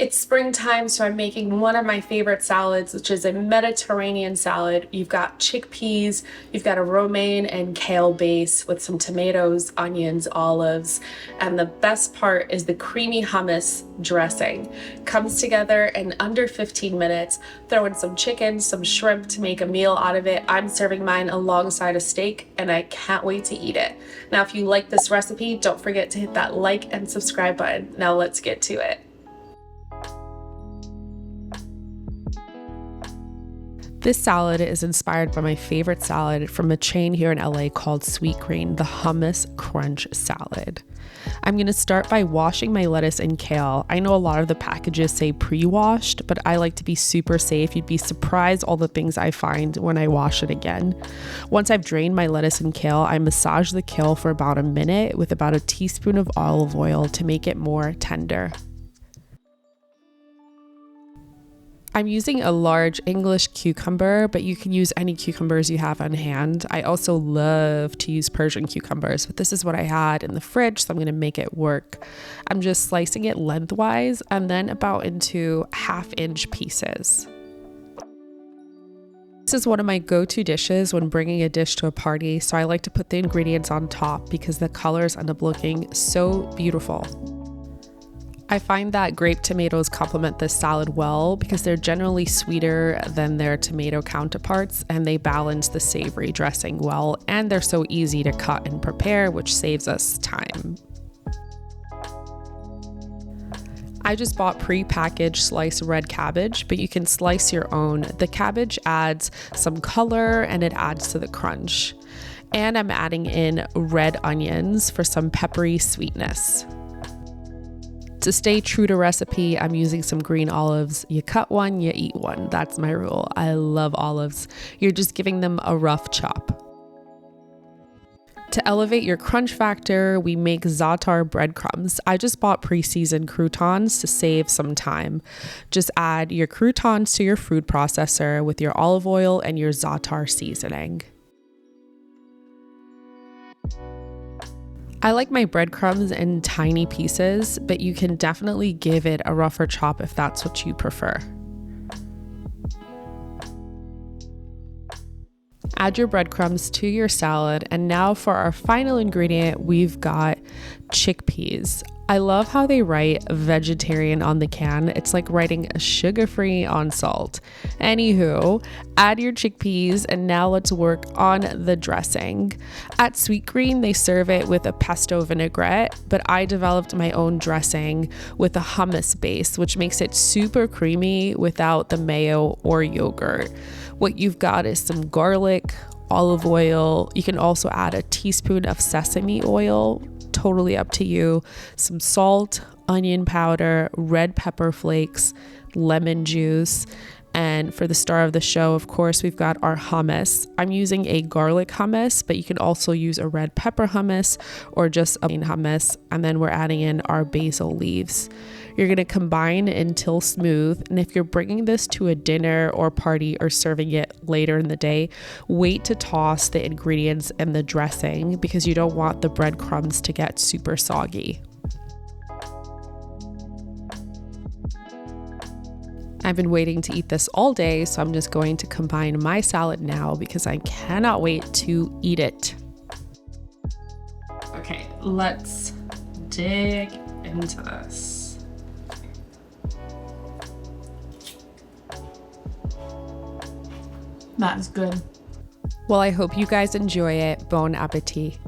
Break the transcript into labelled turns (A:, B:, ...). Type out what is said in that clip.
A: It's springtime, so I'm making one of my favorite salads, which is a Mediterranean salad. You've got chickpeas, you've got a romaine and kale base with some tomatoes, onions, olives, and the best part is the creamy hummus dressing. Comes together in under 15 minutes. Throw in some chicken, some shrimp to make a meal out of it. I'm serving mine alongside a steak, and I can't wait to eat it. Now, if you like this recipe, don't forget to hit that like and subscribe button. Now let's get to it. This salad is inspired by my favorite salad from a chain here in LA called Sweetgreen, the Hummus Crunch Salad. I'm going to start by washing my lettuce and kale. I know a lot of the packages say pre-washed, but I like to be super safe. You'd be surprised all the things I find when I wash it again. Once I've drained my lettuce and kale, I massage the kale for about a minute with about a teaspoon of olive oil to make it more tender. I'm using a large English cucumber, but you can use any cucumbers you have on hand. I also love to use Persian cucumbers, but this is what I had in the fridge, so I'm going to make it work. I'm just slicing it lengthwise and then about into 1/2-inch pieces. This is one of my go-to dishes when bringing a dish to a party, so I like to put the ingredients on top because the colors end up looking so beautiful. I find that grape tomatoes complement this salad well because they're generally sweeter than their tomato counterparts and they balance the savory dressing well, and they're so easy to cut and prepare, which saves us time. I just bought pre-packaged sliced red cabbage, but you can slice your own. The cabbage adds some color and it adds to the crunch. And I'm adding in red onions for some peppery sweetness. To stay true to recipe, I'm using some green olives. You cut one, you eat one. That's my rule. I love olives. You're just giving them a rough chop. To elevate your crunch factor, we make Zaatar breadcrumbs. I just bought pre-seasoned croutons to save some time. Just add your croutons to your food processor with your olive oil and your Zaatar seasoning. I like my breadcrumbs in tiny pieces, but you can definitely give it a rougher chop if that's what you prefer. Add your breadcrumbs to your salad, and now for our final ingredient, we've got chickpeas. I love how they write vegetarian on the can. It's like writing sugar-free on salt. Anywho, add your chickpeas, and now let's work on the dressing. At Sweetgreen, they serve it with a pesto vinaigrette, but I developed my own dressing with a hummus base, which makes it super creamy without the mayo or yogurt. What you've got is some garlic, olive oil. You can also add a teaspoon of sesame oil, totally up to you, some salt, onion powder, red pepper flakes, lemon juice. And for the star of the show, of course, we've got our hummus. I'm using a garlic hummus, but you can also use a red pepper hummus or just a plain hummus. And then we're adding in our basil leaves. You're going to combine until smooth. And if you're bringing this to a dinner or party or serving it later in the day, wait to toss the ingredients and the dressing because you don't want the breadcrumbs to get super soggy. I've been waiting to eat this all day, so I'm just going to combine my salad now because I cannot wait to eat it. Okay, let's dig into this. That is good. Well, I hope you guys enjoy it. Bon appetit.